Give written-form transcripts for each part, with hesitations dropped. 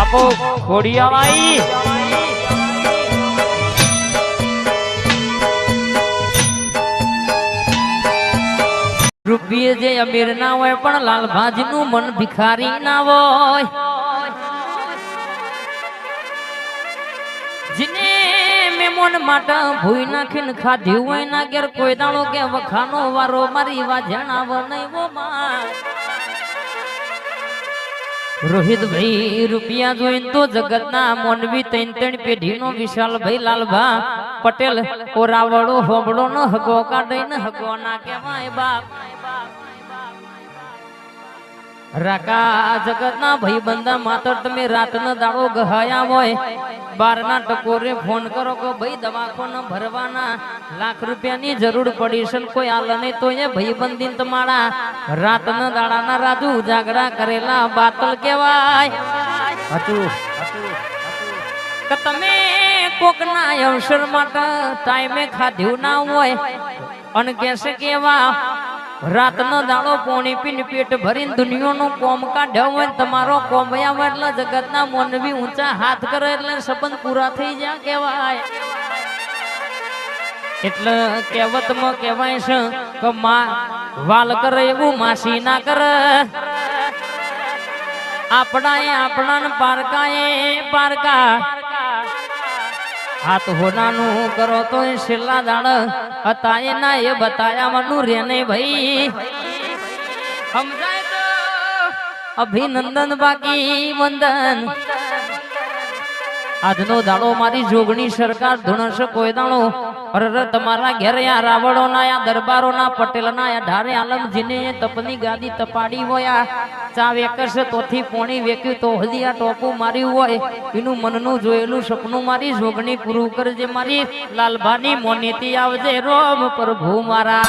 બાપો ખોડિયાવાઈ રૂપિયે જે અમીર ના હોય પણ લાલભાજી નું મન ભિખારી ના હોય જીને મેમોન માટે ભૂઈ નાખીને ખાધ્યું હોય ના ઘેર કોઈ દાણો કે વખાનો વારો મારી વાજણાવ નહીં વો માં રોહિતભાઈ રૂપિયા જોઈને તો જગતના મોનવી ત્રણ પેઢીનો વિશાલભાઈ લાલભા પટેલ ઓરાવડો હોબડો ન હગો કાઢી ન હગો ના કહેવાય બાપ રાકા જગતના ભાઈ બંધા માત્ર તમે રાતનો દાડો ગહાયા હોય 12 ના ટકોરે ફોન કરો કે ભાઈ દવાખાને ભરવાના લાખ રૂપિયાની જરૂર પડી છે કોઈ આલ નહીં તો એ ભાઈ બંધીન તમારા રાતના દાડાના રાજુ ઉજાગરા કરેલા બાતલ કહેવાય હતું કે તમે કોકના અવસર માટે ટાઈમે ખાધ્યું ના હોય અને કેસે કેવા રાતનો દાડો પોણી પીને પેટ ભરીને દુનિયાનું કોમ કાઢ્યો હોય તમારો કોમયા હોય એટલે જગતના મોનવી ઊંચા હાથ કરે એટલે સંબંધ પૂરા થઈ જાય કહેવાય એટલે કહેવતમાં કહેવાય છે કે માં વાલ કરે એવું માસી ના કરે આપણાને પારકા હાથ હોનાનું કરો તો છેલ્લા દાડ હતા એના એ બતાયાવાનું રે ને ભાઈ સમજાય તો અભિનંદન બાકી વંદન આજનો દાડો મારી જોગણી સરકાર ધૂણશે કોઈ દાડો અરે તમારા ઘેર યા રાવળો ના યા દરબારો ના પટેલ ના યા ઢારે આલમજીને તપની ગાદી તપાડી હોય ચા વેકસ તોથી પોણી વેક્યું તો હજી આ ટોપું માર્યું હોય એનું મનનું જોયેલું સપનું મારી જોગણી પૂરું કરજે મારી લાલભાની મોનેતી આવજે રોમ પ્રભુ મારા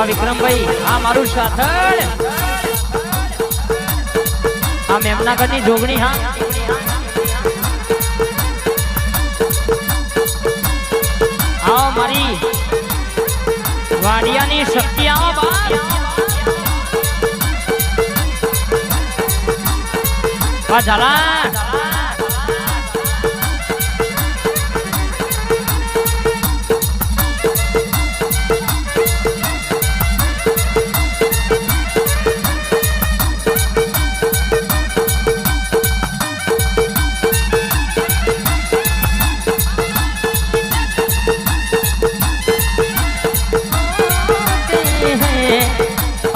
વિક્રમભાઈ આ મારું સાથળ આ મેમના ઘરની જોગણી હા આવો મારી વાડિયાની શક્તિ આવો બાપ આ ઝાલા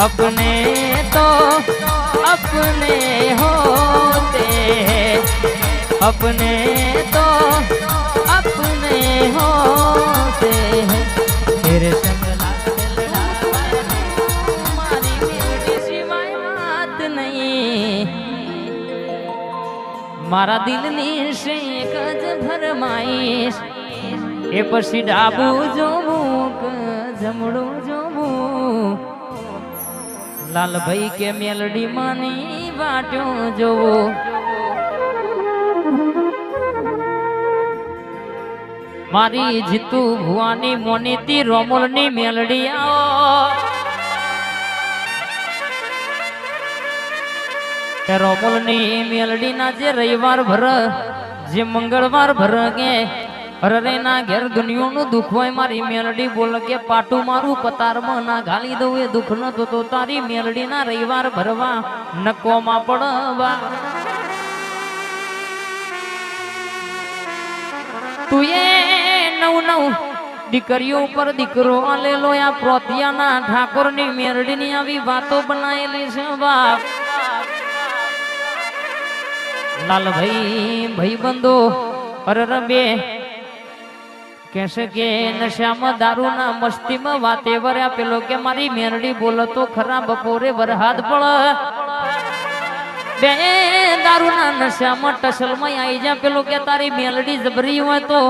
अपने तो अपने होते हैं अपने तो अपने होते हैं तेरे संग हमारी मेरी सिवाय बात नहीं मारा दिल ની છે એક જ ભરમાઈશ એ પછી ડાબું જોવું કે જમણું જોવું લાલભાઈ કે મેલડી માની વાટ્યો જોવો મારી જીતુ ભુવાની મોનીતી રોમલની મેલડી આવો કે રોમલની મેલડી ના જે રવિવાર ભર જે મંગળવાર ભર કે અરે ના ઘેર દુનિયાનું દુઃખ હોય મારી મેલડી બોલ કે પાટું મારું પતારમાં ના ગાલી દઉં એ દુઃખ ન તો તારી મેલડી ના રવિવાર ભરવા નકોમાં પડવા તું એ નવ દીકરીઓ પર દીકરો આલેલો આ પ્રોતિયાના ઠાકોર ની મેલડી ની આવી વાતો બનાયેલી છે બાપ લાલભાઈ ભાઈ બંધો અરે બે કેસે કે નશામાં દારૂના મસ્તીમાં વાતે વર્યા પેલો કે મારી મેરડી બોલો તો ખરા બપોરે વરહાદ પડ બે દારૂના નશામાં ટસલમાં આવી જા પેલો કે તારી મેલડી જબરી હોય તો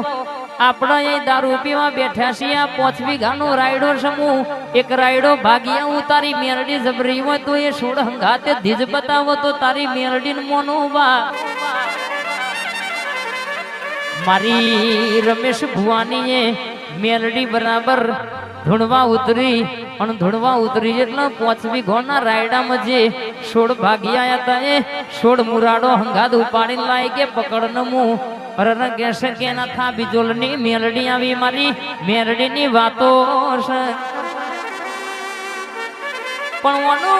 આપણે અહીં દારૂ પીવા બેઠા છીએ 5 વીઘાનો રાયડો સમૂહ એક રાયડો ભાગી હું તારી મેલડી જબરી હોય તો એ સોડ હંગાતે ધીજ બતાવો તો તારી મેલડી મોનો વા મારી રમેશ ભુવાની મેલડી બરાબર ઢૂંઢવા ઉતરી અને ધોળવા ઉતરી એટલે 5 વીઘોના રાયડામાં જે 16 ભાગી આયા હતા એ 16 મુરાડો હંગાદ ઉપાડી લાય કે પકડ નમું અરર કેસે કે ના થા બીજોલની મેલડી આવી મારી મેલડીની વાતો છે પણ ઓનો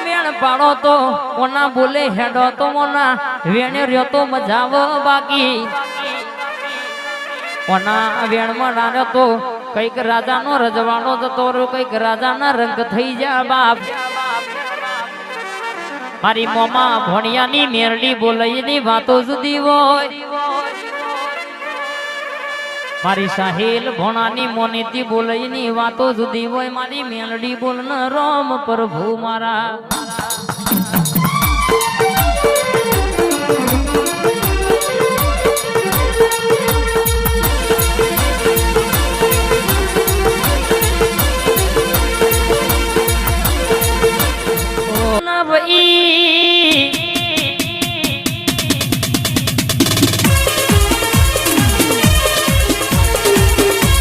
વેણ પાડો તો ઓના બોલે હેડો તો ઓના વેણે રહ્યો તો મજાવ બાકી ઓના વેણમાં ડાર્યો તો કઈક રાજાનો રજવાડો જતો રહ્યો કઈક રાજાના રંગ થઈ જા બાપ મારી મોમાં ભણિયાની મેરડી બોલાઈની વાતો જુદી હોય મારી સાહેલ ભોણાની મોનીતી બોલાઈની વાતો જુદી હોય મારી મેલડી બોલન રામ પ્રભુ મારા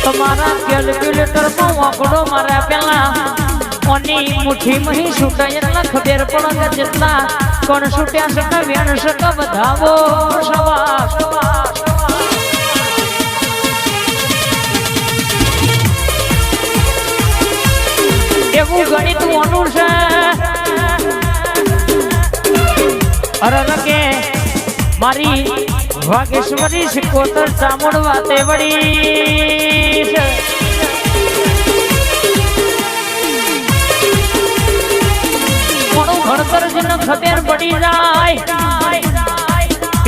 તમારા કેલ્ક્યુલેટરમાં વાંકડો મારા પેલા ઓની મુઠ્ઠી મહી છૂટાય એટલે ખબર પડે કે જેટલા કોણ છૂટ્યા શકે વેણ શકે બધાવો સવા એવું ગણિત ઓનું છે અરે કે મારી વાગેશ્વરી સિકોતર ચામુંડ વાતે વળી છે કોનું ભણતર જેને ખબર પડી જાય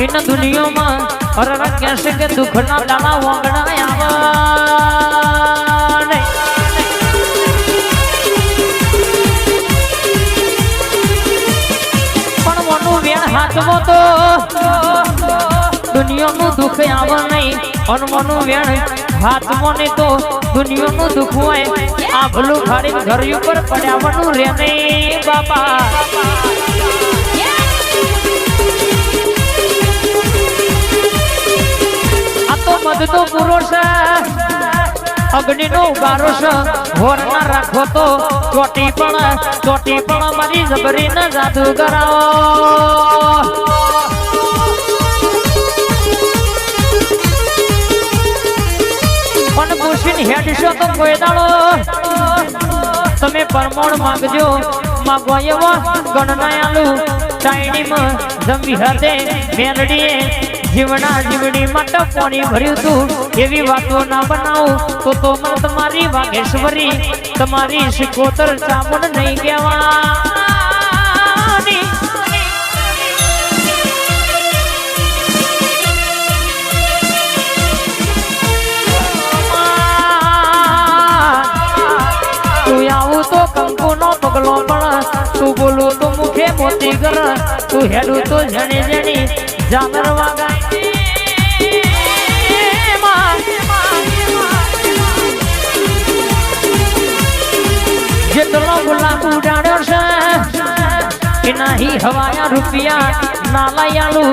ઇન દુનિયામાં અરે કહેશે કે દુઃખના દાણા વાંગડા આવે પણ મોનું વેણ હાથમાં તો દુનિયાનું દુઃખ આવે નહીં અનમોનું વેણ હાથમાં ને તો દુનિયાનું દુઃખ હોય આ ભલું ખાડી ઘર ઉપર પડ્યાવાનું રે નહીં બાપા આ તો મધ તો પૂરો છે અગ્નિનો ઉગારો છે હોર ના રાખો તો ચોટી પણ મારી જબરીને જાદુ કરાવો પણ પૂછીને હેડશો તો કોઈ દાડો તમે પરમોણ માંગજો માગો એવો ગણના આલુ ચાઈણીમાં જમી hatte મેલડીએ જીવના જીવડી માટે પાણી ભર્યું તું એવી વાતો ના બનાવું તો મને તમારી વાગેશ્વરી તમારી સિકોતર ચામુંડ નહીં કહેવાની તું આવું તો કંકુ નો પગલો પણ તું બોલું તો મુખે મોતી કર તું હેડું તો જણી જણી જામર વાગાય જેટલો ગુલાબ ઉડાડ્યો છે કે નહીં હવાયા રૂપિયા ના લાયાલુ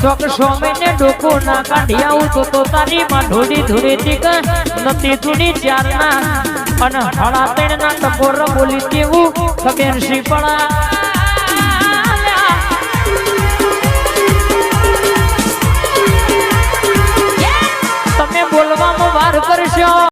ચોક 100 મહિને ડોકો ના કાઢી આવું તો તારી માં ઢોડી ધૂળેતી કે નથી તુની ચારના અને હળા 3 ના ટકોર બોલી કેવું ખબર સી પડા તમે બોલવામાં વાર કરશો